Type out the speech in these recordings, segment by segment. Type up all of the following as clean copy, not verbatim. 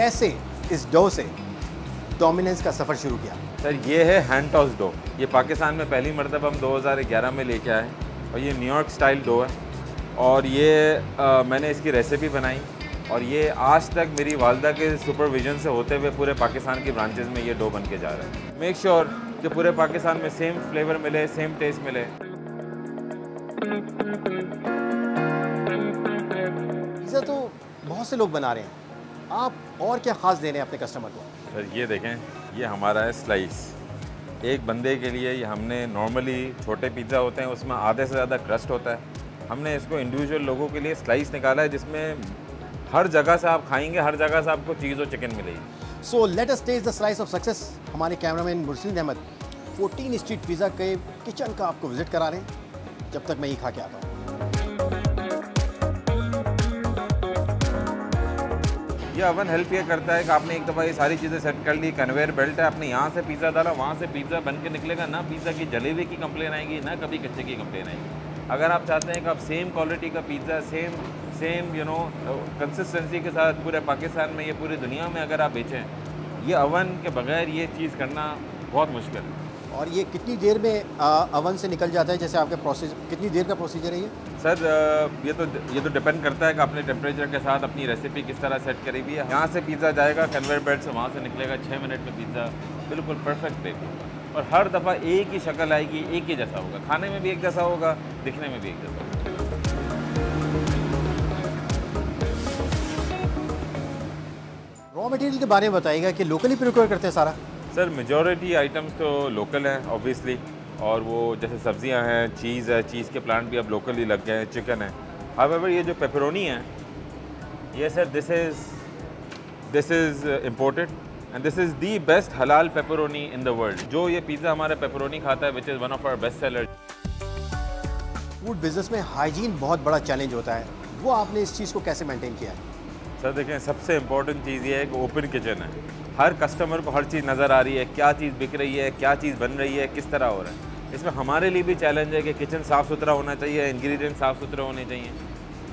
कैसे इस डो से डोमिनेंस का सफ़र शुरू किया? सर ये है हैंड टॉस डो। ये पाकिस्तान में पहली मरतबा हम 2011 में लेके आए और ये न्यूयॉर्क स्टाइल डो है और ये मैंने इसकी रेसिपी बनाई और ये आज तक मेरी वालदा के सुपरविजन से होते हुए पूरे पाकिस्तान की ब्रांचेस में ये डो बन के जा रहा है। मेक श्योर कि पूरे पाकिस्तान में सेम फ्लेवर मिले, सेम टेस्ट मिले। पिज़्ज़ा तो बहुत से लोग बना रहे हैं, आप और क्या ख़ास दे रहे हैं अपने कस्टमर को? सर ये देखें, ये हमारा है स्लाइस। एक बंदे के लिए ये हमने नॉर्मली छोटे पिज़्ज़ा होते हैं उसमें आधे से ज़्यादा क्रस्ट होता है, हमने इसको इंडिविजुअल लोगों के लिए स्लाइस निकाला है जिसमें हर जगह से आप खाएंगे, हर जगह से आपको चीज़ और चिकन मिलेगी। So let us taste the slice of success. हमारे cameraman Mursid Ahmed 14 street pizza के किचन का आपको विजिट करा रहे हैं, जब तक मैं ये खा के आता हूँ। ये ओवन हेल्प ये करता है कि आपने एक दफ़ा ये सारी चीज़ें सेट कर ली, कन्वेयर बेल्ट है, आपने यहाँ से पिज़्ज़ा डाला, वहाँ से पिज़्ज़ा बन के निकलेगा, ना पिज़्ज़ा की जले हुए की कंप्लेन आएगी, ना कभी कच्चे की कंप्लेन आएगी। अगर आप चाहते हैं कि आप सेम क्वालिटी का पिज़्ज़ा सेम कंसिस्टेंसी के साथ पूरे पाकिस्तान में, ये पूरी दुनिया में अगर आप बेचें, ये ओवन के बगैर ये चीज़ करना बहुत मुश्किल है। और ये कितनी देर में ओवन से निकल जाता है? जैसे आपके प्रोसेस कितनी देर का प्रोसीजर है ये? सर ये तो डिपेंड करता है कि आपने टेम्परेचर के साथ अपनी रेसिपी किस तरह सेट करी हुई है। यहाँ से पिज़्ज़ा जाएगा कन्वेयर बेल्ट से, वहाँ से निकलेगा 6 मिनट में पिज़्ज़ा बिल्कुल परफेक्ट बेक होगा और हर दफ़ा एक ही शक्ल आएगी, एक ही जैसा होगा, खाने में भी एक जैसा होगा, दिखने में भी एक जैसा होगा। रॉ मटेरियल के बारे में बताइएगा कि लोकली प्रिपेयर करते हैं सारा? सर मेजॉरिटी आइटम्स तो लोकल हैं ऑब्वियसली, और वो जैसे सब्जियां हैं, चीज़ है, चीज़ के प्लांट भी अब लोकल ही लग गए हैं, चिकन है। हाउएवर ये जो पेपरोनी है, ये sir this is imported and this is the best हलाल पेपरोनी इन द वर्ल्ड। जो ये पिज़्ज़ा हमारा पेपरोनी खाता है which is one of our best seller. Food business में हाइजीन बहुत बड़ा चैलेंज होता है, वो आपने इस चीज़ को कैसे मेंटेन किया है? सर देखें, सबसे इम्पोर्टेंट चीज़ ये है कि ओपन किचन है, हर कस्टमर को हर चीज़ नज़र आ रही है, क्या चीज़ बिक रही है, क्या चीज़ बन रही है, किस तरह हो रहा है। इसमें हमारे लिए भी चैलेंज है कि किचन साफ़ सुथरा होना चाहिए, इंग्रेडिएंट साफ़ सुथरे होने चाहिए।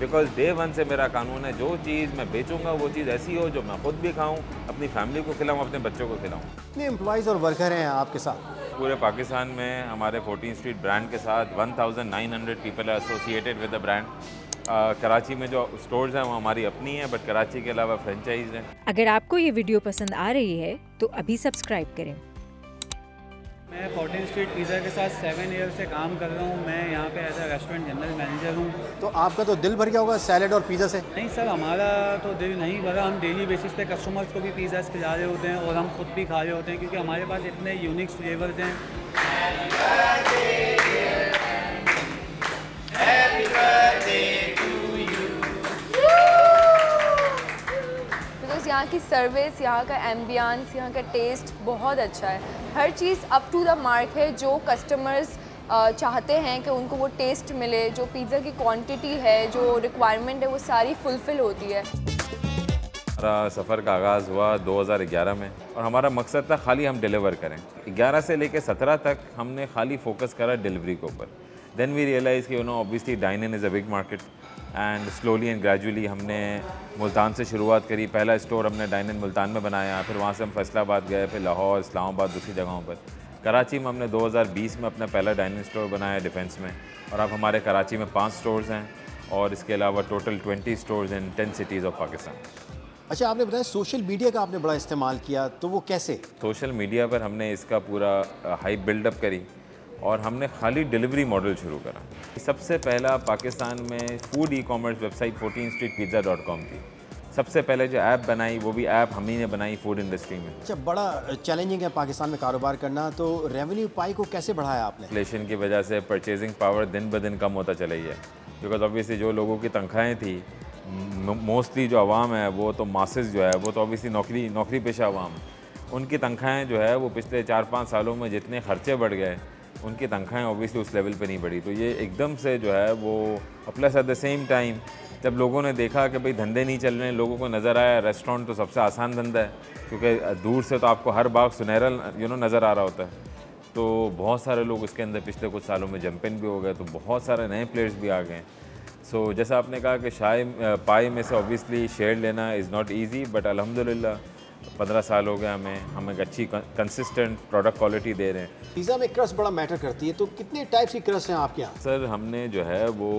बिकॉज डे वन से मेरा कानून है, जो चीज़ मैं बेचूंगा वो चीज़ ऐसी हो जो मैं खुद भी खाऊं, अपनी फैमिली को खिलाऊं, अपने बच्चों को खिलाऊं। कितने एम्प्लॉइज़ और वर्कर हैं आपके साथ? पूरे पाकिस्तान में हमारे 14 स्ट्रीट ब्रांड के साथ 1900 पीपल है associated with the brand. Karachi में जो स्टोर्स हैं वो हमारी अपनी हैं, बट कराची के अलावा फ्रेंचाइज हैं। अगर आपको ये वीडियो पसंद आ रही है तो अभी सब्सक्राइब करें। मैं 14 स्ट्रीट पिज़्ज़ा के साथ 7 ईयर से काम कर रहा हूँ। मैं यहाँ पे as a restaurant general manager हूँ। तो आपका तो दिल भर गया होगा सैलेड और पिज़्ज़ा से? नहीं सर, हमारा तो दिल नहीं भरा। हम डेली बेसिस पे कस्टमर्स को भी पिज़्ज़ा खिला रहे होते हैं और हम खुद भी खा रहे होते हैं, क्योंकि हमारे पास इतने यूनिक फ्लेवर्स हैं। यहाँ की सर्विस, यहाँ का एम्बियंस, यहाँ का टेस्ट बहुत अच्छा है। हर चीज़ अप टू द मार्क है। जो कस्टमर्स चाहते हैं कि उनको वो टेस्ट मिले, जो पिज़्ज़ा की क्वांटिटी है, जो रिक्वायरमेंट है, वो सारी फुलफ़िल होती है। हमारा सफ़र का आगाज़ हुआ 2011 में और हमारा मकसद था खाली हम डिलीवर करें। 11 से लेकर 17 तक हमने खाली फोकस करा डिलीवरी के ऊपर। देन वी रियलाइज़ कि obviously dine in is a big market and slowly and gradually हमने मुल्तान से शुरुआत करी। पहला स्टोर हमने डाइन इन मुल्तान में बनाया, फिर वहाँ से हम फैसलाबाद गए, फिर लाहौर, इस्लामाबाद, दूसरी जगहों पर। कराची में हमने 2020 में अपना पहला डाइन इन स्टोर बनाया डिफेंस में, और अब हमारे कराची में 5 स्टोर्स हैं और इसके अलावा total 20 stores in 10 cities of Pakistan. अच्छा, आपने बताया सोशल मीडिया का आपने बड़ा इस्तेमाल किया, तो वो कैसे? सोशल मीडिया पर हमने इसका पूरा हाइप बिल्डअप करी और हमने खाली डिलीवरी मॉडल शुरू करा। सबसे पहला पाकिस्तान में फूड ई-कॉमर्स वेबसाइट 14streetpizza.com थी। सबसे पहले जो ऐप बनाई वो भी ऐप हम ही ने बनाई फूड इंडस्ट्री में। अच्छा, बड़ा चैलेंजिंग है पाकिस्तान में कारोबार करना, तो रेवेन्यू पाई को कैसे बढ़ाया आपने? इन्फ्लेशन की वजह से परचेजिंग पावर दिन ब दिन कम होता चला ही है, बिकॉज ऑब्वियसली जो लोगों की तनख्वाहें थी, मोस्टली जो आवाम है वो तो मासेस जो है वो तो ऑब्वियसली नौकरी पेशा आवाम, उनकी तनख्वाहें जो है वो पिछले 4-5 सालों में जितने खर्चे बढ़ गए उनकी तनख्वाहें ऑब्वियसली उस लेवल पे नहीं बढ़ी। तो ये एकदम से जो है वो, plus at the same time जब लोगों ने देखा कि भाई धंधे नहीं चल रहे हैं, लोगों को नज़र आया रेस्टोरेंट तो सबसे आसान धंधा है, क्योंकि दूर से तो आपको हर बाग सुनहरा नज़र आ रहा होता है। तो बहुत सारे लोग इसके अंदर पिछले कुछ सालों में जंप इन भी हो गए, तो बहुत सारे नए प्लेयर्स भी आ गए। सो जैसा आपने कहा कि पाई में से ऑब्वियसली शेयर लेना इज़ नॉट ईजी, बट अल्हम्दुलिल्लाह 15 साल हो गए हम एक अच्छी कंसिस्टेंट प्रोडक्ट क्वालिटी दे रहे हैं। पिज़्ज़ा में क्रस्ट बड़ा मैटर करती है, तो कितने टाइप्स की क्रस्ट हैं आपके यहाँ? सर हमने जो है वो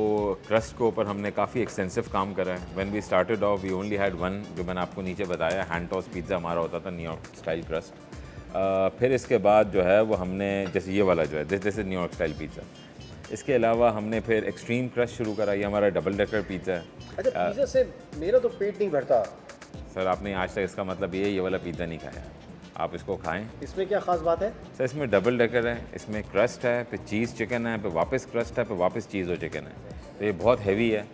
क्रस्ट के ऊपर हमने काफ़ी एक्सटेंसिव काम करा है। When we started off we only had one, जो मैंने आपको नीचे बताया, हैंड टॉस पिज़्ज़ा हमारा होता था, न्यूयॉर्क स्टाइल क्रस्ट। फिर इसके बाद जो है वो हमने जैसे ये वाला जो है this is New York style pizza. इसके अलावा हमने फिर एक्सट्रीम क्रस्ट शुरू करा, ये हमारा डबल डेकर पिज़्ज़ा है। अच्छा, पिज़्ज़ा से मेरा तो पेट नहीं भरता। सर आपने आज तक इसका मतलब ये वाला पिज़्ज़ा नहीं खाया, आप इसको खाएं। इसमें क्या ख़ास बात है? सर इसमें डबल डेकर है, इसमें क्रस्ट है, फिर चीज़ चिकन है, फिर वापस क्रस्ट है, फिर वापस चीज़ और चिकन है। तो ये बहुत हैवी है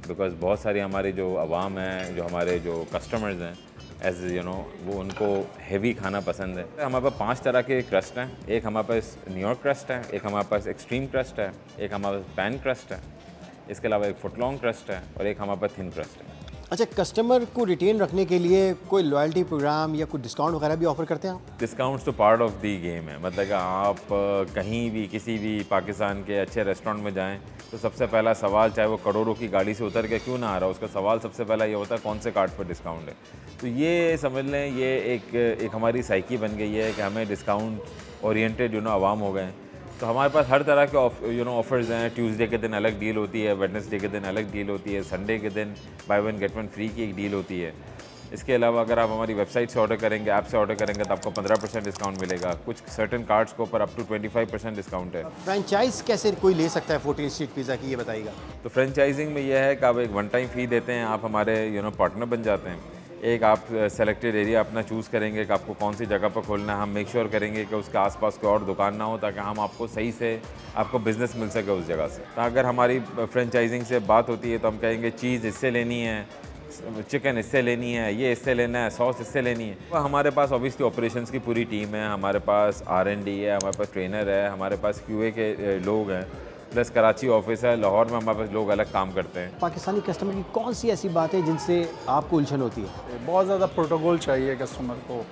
बिकॉज़ बहुत सारी हमारी जो आवाम है, जो हमारे जो कस्टमर्स हैं, एज यू नो, वो उनको हैवी खाना पसंद है। हमारे पास 5 तरह के क्रस्ट हैं। एक हमारे पास न्यूयॉर्क क्रस्ट है, एक हमारे पास एक्सट्रीम क्रस्ट है, एक हमारे पास पैन क्रस्ट है, इसके अलावा एक फुटलॉन्ग क्रस्ट है और एक हमारे पास थिन क्रस्ट है। अच्छा, कस्टमर को रिटेन रखने के लिए कोई लॉयल्टी प्रोग्राम या कोई डिस्काउंट वगैरह भी ऑफर करते हैं आप? डिस्काउंट्स तो पार्ट ऑफ दी गेम है। मतलब कि आप कहीं भी किसी भी पाकिस्तान के अच्छे रेस्टोरेंट में जाएं तो सबसे पहला सवाल, चाहे वो करोड़ों की गाड़ी से उतर के क्यों ना आ रहा, उसका सवाल सबसे पहला ये होता है कौन से कार्ड पर डिस्काउंट है। तो ये समझ लें ये एक हमारी साइकी बन गई है कि हमें डिस्काउंट ओरिएंटेड आवाम हो गए। तो हमारे पास हर तरह के ऑफ़र्स हैं। ट्यूसडे के दिन अलग डील होती है, वेडनेसडे के दिन अलग डील होती है, संडे के दिन by one get one free की एक डील होती है। इसके अलावा अगर आप हमारी वेबसाइट से ऑर्डर करेंगे, ऐप से ऑर्डर करेंगे, तो आपको 15% डिस्काउंट मिलेगा। कुछ सर्टेन कार्ड्स के ऊपर अप टू 25% डिस्काउंट है। फ्रेंचाइज कैसे कोई ले सकता है 14 स्ट्रीट पिज़्ज़ा की, ये बताइएगा। तो फ्रेंचाइजिंग में यह है कि आप एक वन टाइम फ़ी देते हैं, आप हमारे पार्टनर बन जाते हैं। एक आप सेलेक्टेड एरिया अपना चूज़ करेंगे कि आपको कौन सी जगह पर खोलना है। हम मेक श्योर करेंगे कि उसके आसपास कोई और दुकान ना हो, ताकि हम आपको सही से आपको बिज़नेस मिल सके उस जगह से। तो अगर हमारी फ्रेंचाइजिंग से बात होती है तो हम कहेंगे चीज़ इससे लेनी है, चिकन इससे लेनी है, ये इससे लेना है, सॉस इससे लेनी है। तो हमारे पास ऑब्वियसली ऑपरेशंस की पूरी टीम है, हमारे पास R&D है, हमारे पास ट्रेनर है, हमारे पास QA के लोग हैं, प्लस कराची ऑफिस है, लाहौर में हमारे पास लोग अलग काम करते हैं। पाकिस्तानी कस्टमर की कौन सी ऐसी बात है जिनसे आपको उलझन होती है? बहुत ज़्यादा प्रोटोकॉल चाहिए कस्टमर को।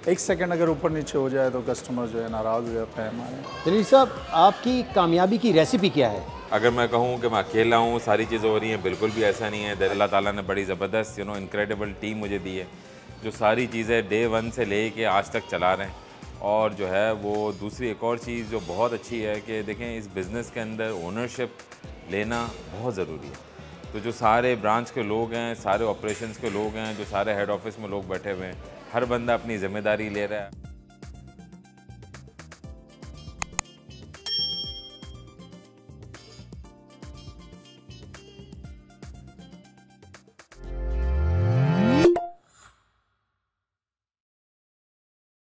1 सेकंड अगर ऊपर नीचे हो जाए तो कस्टमर जो है नाराज़ हो जाता है हमारे। जलील साहब, आपकी कामयाबी की रेसिपी क्या है? अगर मैं कहूँ कि मैं अकेला हूँ, सारी चीज़ें हो रही हैं, बिल्कुल भी ऐसा नहीं है। अल्लाह ताला ने बड़ी ज़बरदस्त इनक्रेडिबल टीम मुझे दी है, जो सारी चीज़ें डे 1 से ले के आज तक चला रहे हैं। और जो है वो दूसरी एक और चीज़ जो बहुत अच्छी है कि देखें, इस बिज़नेस के अंदर ओनरशिप लेना बहुत ज़रूरी है। तो जो सारे ब्रांच के लोग हैं, सारे ऑपरेशंस के लोग हैं, जो सारे हेड ऑफिस में लोग बैठे हुए हैं, हर बंदा अपनी ज़िम्मेदारी ले रहा है।